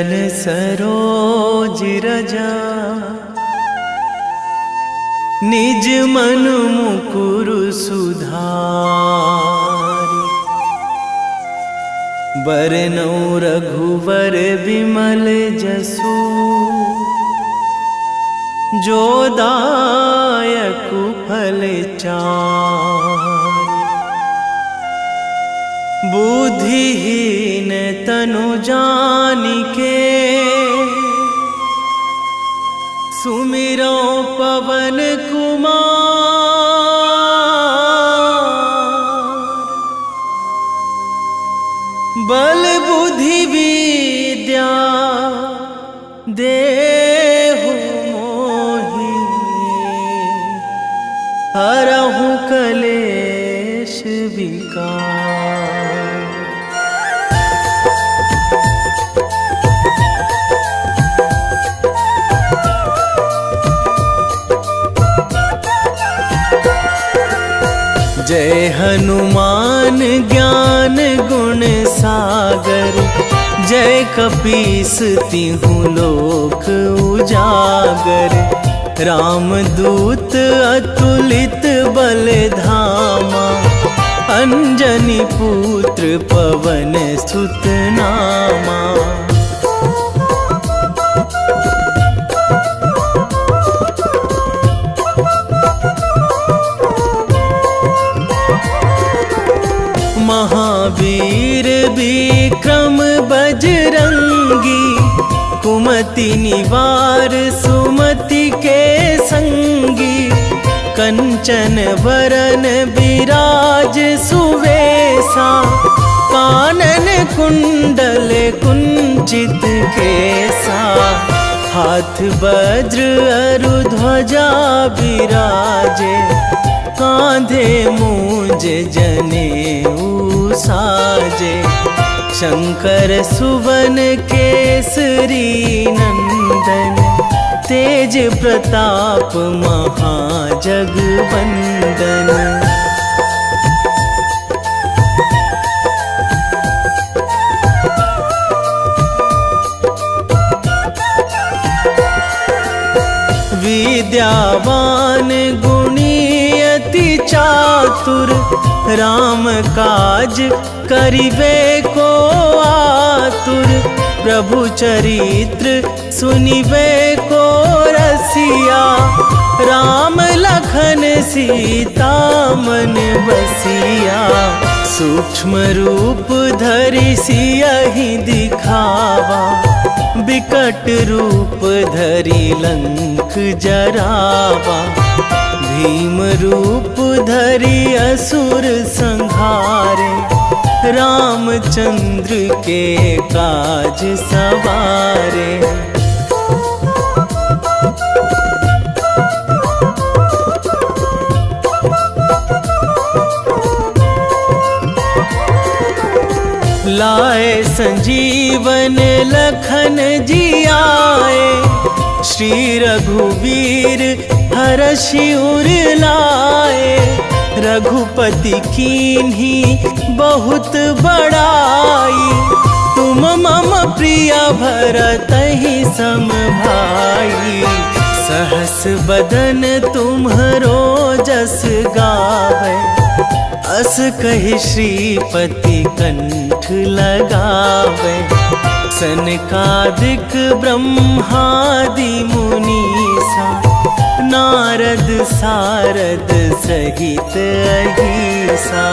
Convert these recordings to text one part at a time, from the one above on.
चरण सरोज रजा, निज मन मुकुर सुधारि। बरनौ रघुवर बिमल जसु, जो दायक फल चारि। बुद्धिहीन तनु जानिके, सुमिरो पवन कुमार। बल बुद्धि विद्या देहु मोहि, हरहु कलेश विकार। जय हनुमान ज्ञान गुण सागर, जय कपीस तिहु लोक उजागर। रामदूत अतुलित बल धामा, अंजनी पुत्र पवन सुत नामा। महावीर विक्रम बजरंगी, कुमति निवार सुमति के संगी। कंचन वरन विराज सुवेशा, कानन कुंडल कुंचित केसा। हाथ वज्र अरु ध्वजा बिराजे, कांधे मूंज जनेऊ साजे। शंकर सुवन केसरी नंदन, तेज प्रताप महाजगवंदन। विद्यावान गुणी अति चातुर, राम काज करिबे को आतुर। प्रभु चरित्र सुनिबे को रसिया, राम लखन सीता मन बसिया। सूक्ष्म रूप धरि सियहि दिखावा, बिकट रूप धरि लंक जरावा। भीम रूप धरि असुर संहारे, रामचंद्र के काज सवारे। लाए संजीवन लखन जियाए, श्री रघुवीर हरषि उर लाए। रघुपति कीन्ही बहुत बड़ाई, तुम मम प्रिय भरतहि सम भाई। सहस बदन तुम्हरो जस गावै, अस कहि श्रीपति कंठ लगावै। सनकादिक ब्रह्मादि मुनीसा, नारद सारद सहित अहिसा।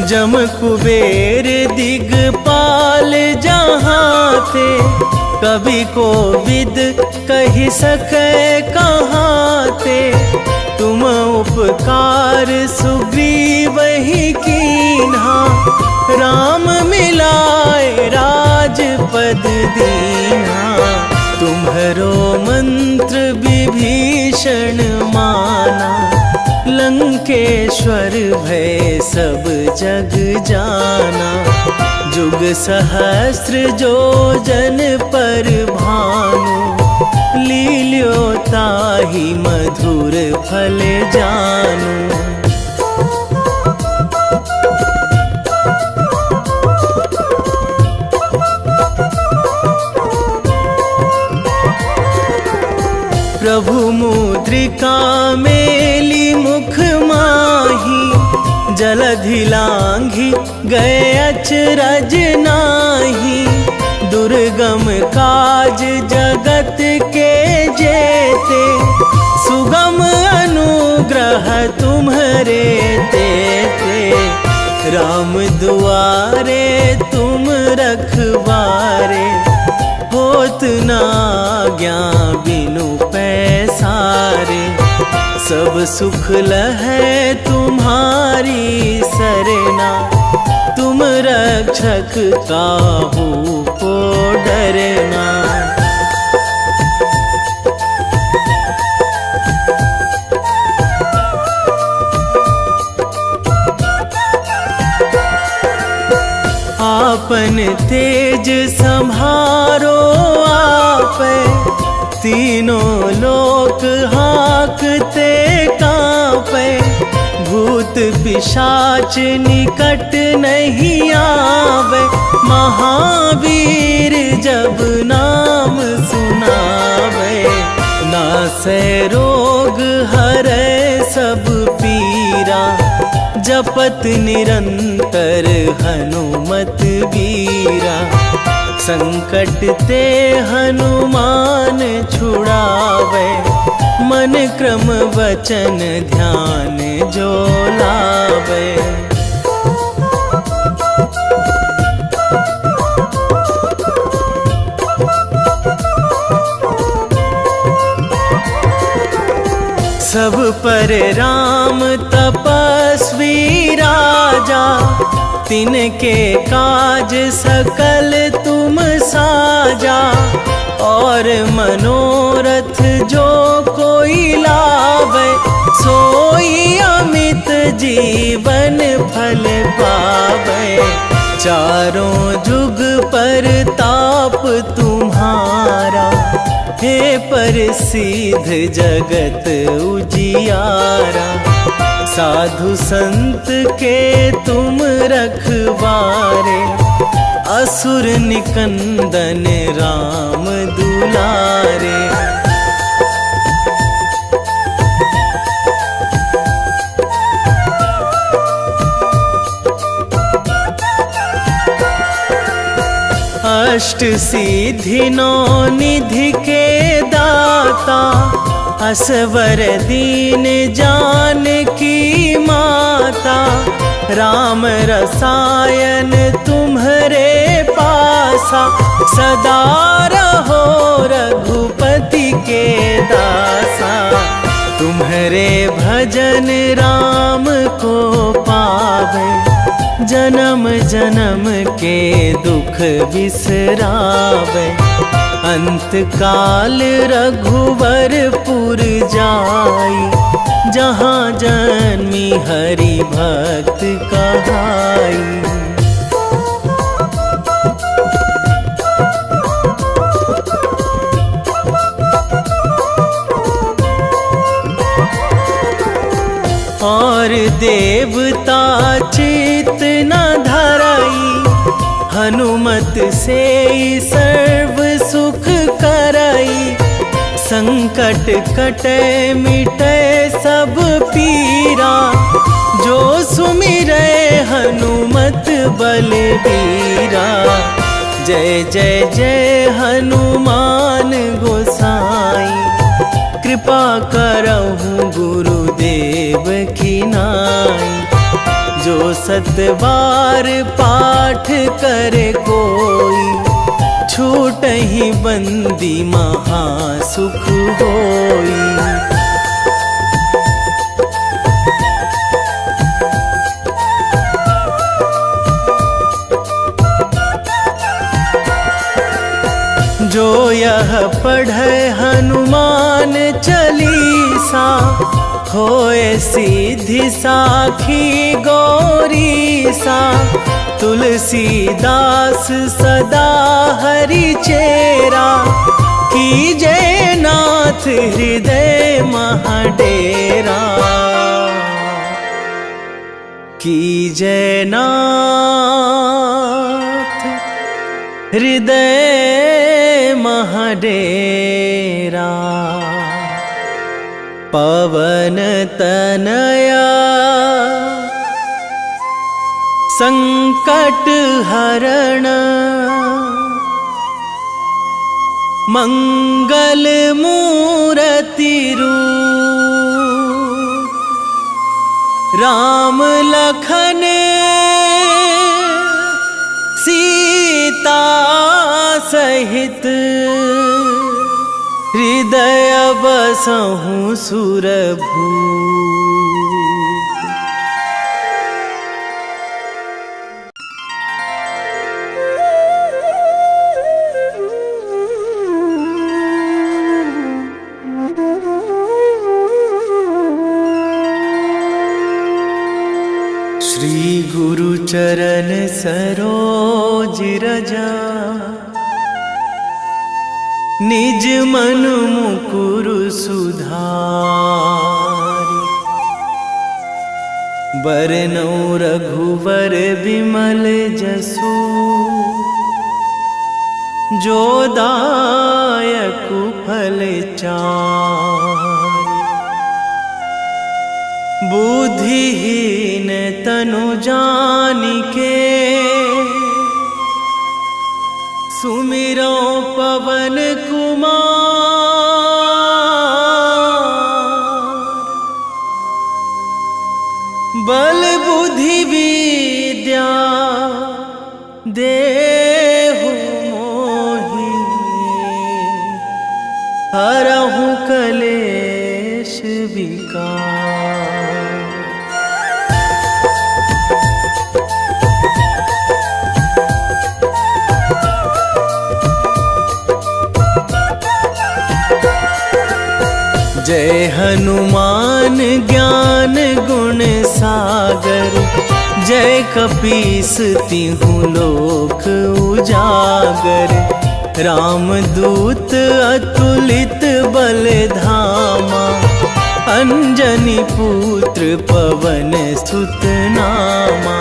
जम कुबेर दिगपाल जहाँ थे, कवि कोविद कहि सकै कहाँ थे। तुम उपकार सुग्रीवहि कीन्हा, राम मिलाए राजपद दीन्हा। तुम्हरो मंत्र विभीषण माना, लंकेश्वर भय सब जग जाना। जुग सहस्र जो जन पर भानु, लील्यो ताहि मधुर फल जानू। प्रभु मुद्रिका मेली मुख माही, जलधि लांघी गए अचरज नाही। दुर्गम काज जगत के जेते, सुगम अनुग्रह तुम्हरे तेते। राम दुआरे तुम रखवारे, होत न आज्ञा बिनु पैसारे। सब सुख लहै तुम्हारी सरना, तुम रक्षक काहू को डरना। आपन तेज संभारो आपे, तीनों लोक हाँकते कांपे। भूत पिशाच निकट नहीं आवे, महावीर जब नाम सुनावे। नासै रोग हरै सब पीरा, जपत निरंतर हनुमत वीरा। संकट ते हनुमान छुड़ावे, मन क्रम वचन ध्यान जो लावे। सब पर राम तपस्वी राजा, तिनके काज सकल तुम साजा। और मनोरथ जो कोई लावे, सोई अमित जीवन फल पावे। चारों जुग पर ताप तुम्हारा, हे प्रसिद्ध जगत उजियारा। साधु संत के तुम रखवारे, असुर निकंदन राम दुलारे। अष्ट सिद्धि नौ निधि के दाता, असवर दीन जानकी माता। राम रसायन तुम्हरे पासा, सदा रहो रघुपति के दासा। तुम्हरे भजन राम को पावे, जन्म जन्म के दुख बिसरावे। अंत काल रघुवरपुर जाई, जहाँ जन्मी हरि भक्त कहाई। और देवता चित न धराई, हनुमत से सर्व सुख कराई। संकट कटे मिटे सब पीरा, जो सुमिरै हनुमत बलबीरा। जय जय जय हनुमान गोसाई, कृपा करहु गुरुदेव की नाई। जो सतबार पाठ करे कोई, छूटहि बंदी महासुख होई। जो यह पढ़े हनुमान चालीसा, होए सिद्धि साखी गौरीसा। तुलसीदास सदा हरि चेरा, कीजय नाथ हृदय महाडेरा, कीजय नाथ हृदय महाडेरा। पवन तनया संकट हरण, मंगल मूर्ति रूप, राम लखन सीता सहित, हृदय बसहु सुरभूप। श्री गुरु चरण सरोज रजा, निज मन मुकुर सुधारि। बरनउँ रघुवर बिमल जसु, जो दायकु फल चारि। बुद्धिहीन तनु जानिके, सुमिरो पवन कुमार। बल बुद्धि विद्या देहु मोहि, हरहु कलेश विकार। जय हनुमान ज्ञान गुण सागर, जय कपीस तिहु लोक उजागर। रामदूत अतुलित बल धामा, अंजनी पुत्र पवन सुत नामा।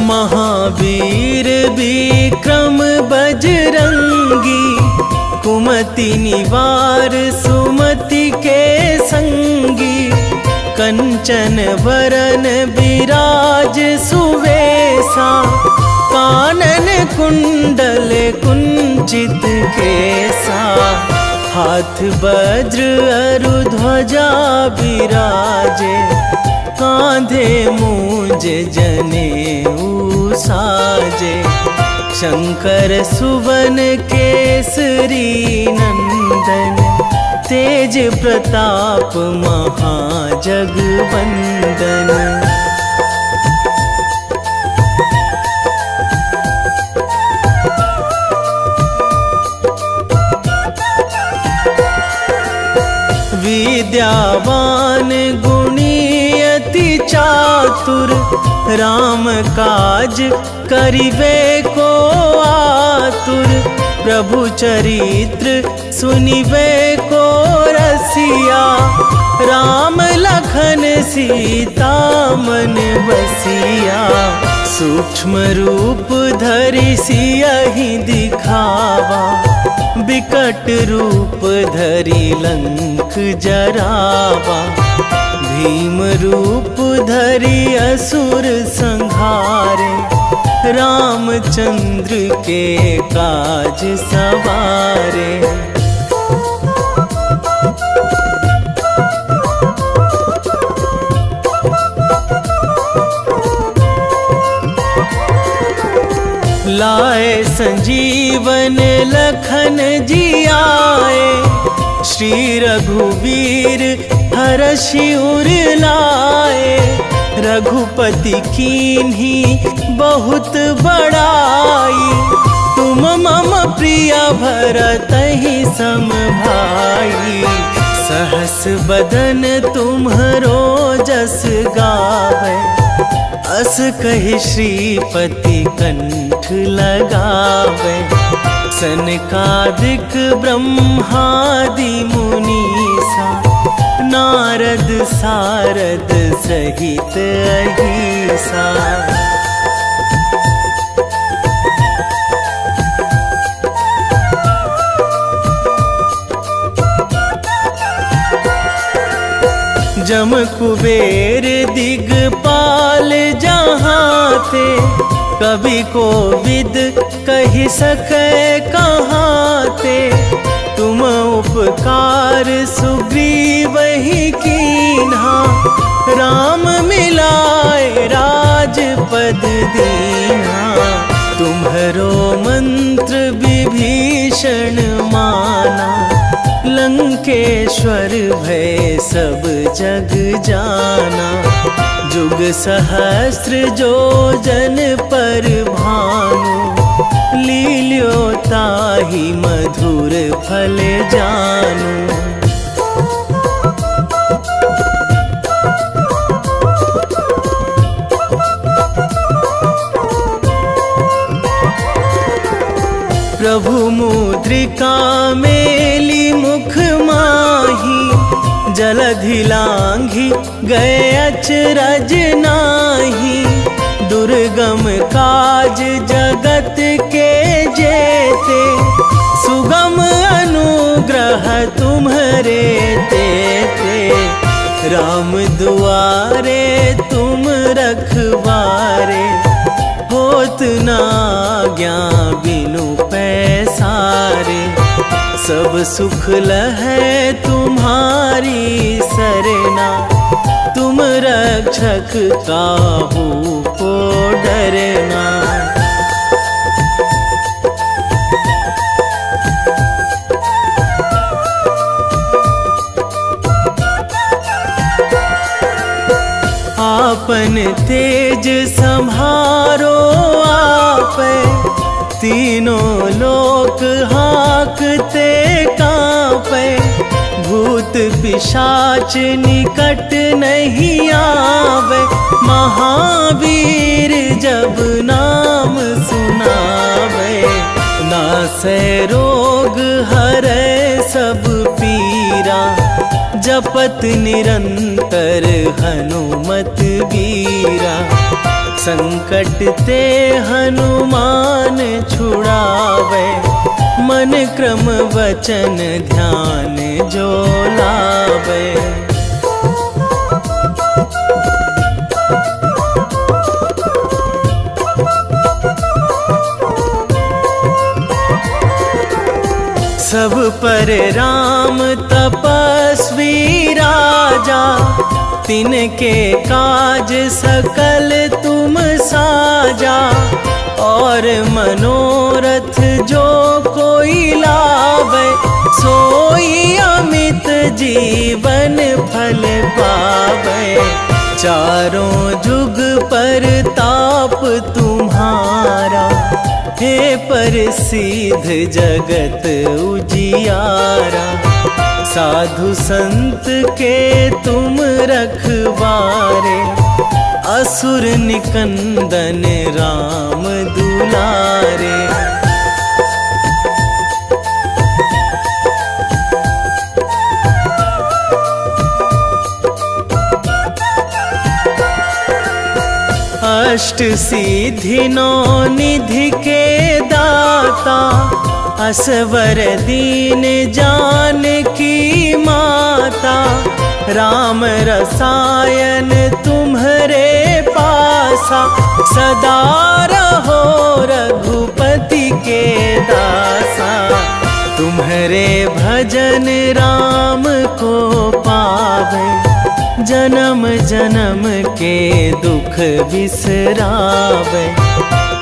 महावीर विक्रम बजरंगी, कुमति निवार सुमति के संगी। कंचन वरन विराज सुवेशा, कानन कुंडल कुंचित केसा। हाथ वज्र अरु ध्वजा विराजे, कांधे मूंज जनेऊ साजे। शंकर सुवन केसरी नंदन, तेज प्रताप महाजगवंदन। विद्यावान गुणी अति चातुर, राम काज करिबे को आतुर। प्रभु चरित्र सुनिबे को रसिया, राम लखन सीता मन बसिया। सूक्ष्म रूप धरि सियहि दिखावा, विकट रूप धरि लंक जरावा। भीम रूप धरि असुर संहारे, रामचंद्र के काज सवारे। लाए संजीवन लखन जियाए, श्री रघुवीर हरषि उर लाए। रघुपति कीन्ही बहुत बड़ाई, तुम मम प्रिय भरतहि सम भाई। सहस बदन तुम्हरो जस गावे, अस कहि श्रीपति कंठ लगावे। सनकादिक ब्रह्मादि मुनीसा, नारद सारद सहित अहिसा। जम कुबेर दिगपाल जहाँ थे, कवि को विद कहि सकै कहाँ थे। तुम उपकार सुग्रीव ही कीन्हा, राम मिलाए राजपद दीन्हा। तुम्हरो मंत्र विभीषण माना, लंकेश्वर भय सब जग जाना। जुग सहस्त्र जो जन पर भानु, लील्यो ताहि मधुर फल जानु। प्रभु मुद्रिका मेली मुख माही, जलधि लांघि गए अचरज नाही। दुर्गम काज जगत के जेते, सुगम अनुग्रह तुम्हरे तेते। राम दुआरे तुम रखवारे, होत न आज्ञा बिनु पैसारे। सब सुख लहै तुम्हारी सरना, तुम रक्षक काहू को डरना। आपन तेज सम्हारो आपै, तीनों लोक हाकते कांपै। भूत पिशाच निकट नहीं आवे, महावीर जब नाम सुनावे। नासै रोग हरै सब पीरा, जपत निरंतर हनुमत वीरा। संकट ते हनुमान छुड़ावे, मन क्रम वचन ध्यान जो लावे। सब पर राम तपस्वी राजा, तिनके काज सकल तुम साजा। और मनोरथ जो कोई लावे, सोई अमित जीवन फल पावे। चारों जुग पर ताप तुम्हारा, हे प्रसिद्ध जगत उजियारा। साधु संत के तुम रखवारे, असुर निकंदन राम दुलारे। अष्ट सिद्धि नौ निधि के दाता, असवर दीन जानकी माता। राम रसायन तुम्हरे पासा, सदा रहो रघुपति के दासा। तुम्हरे भजन राम को पावे, जन्म जन्म के दुख बिसरावे।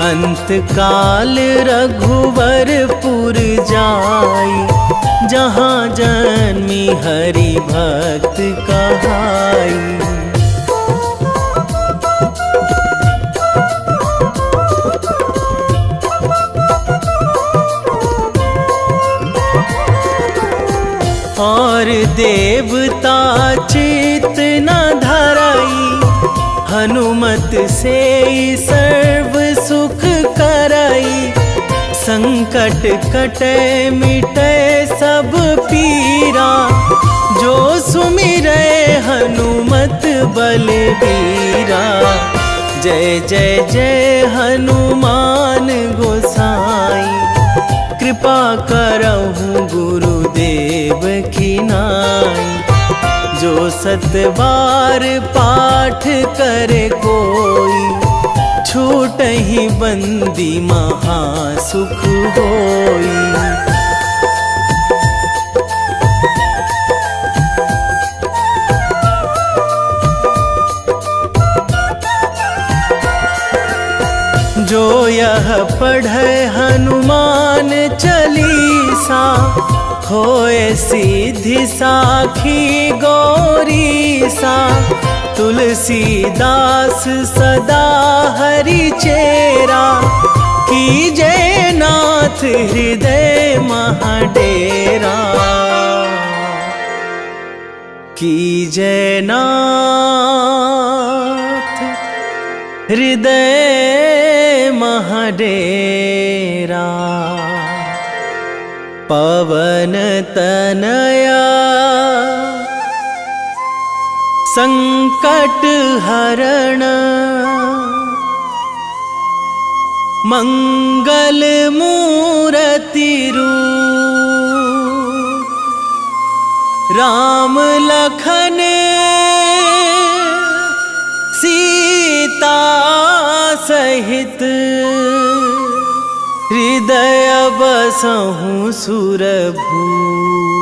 अंत काल रघुवरपुर जाई, जहाँ जन्मी हरि भक्त कहाई। और देवता चित न धरई, हनुमत से सर्व सुख करई। संकट कटे मिटे सब पीरा, जो सुमिरै हनुमत बलबीरा। जय जय जय हनुमान गोसाई, कृपा करहु गुरुदेव की नाई। जो 7 बार पाठ करे कोई, छूटहि बंदी महासुख होई। जो यह पढ़े हनुमान चालीसा, होए सीधी साखी गौरीसा। तुलसीदास सदा हरि चेरा, कीजे नाथ हृदय महाडेरा। कीजे नाथ हृदय महाडेरा। पवन तनया संकट हरण, मंगल मूरति रूप। राम लखन सीता सहित, हृदय बसहु सुरभूप।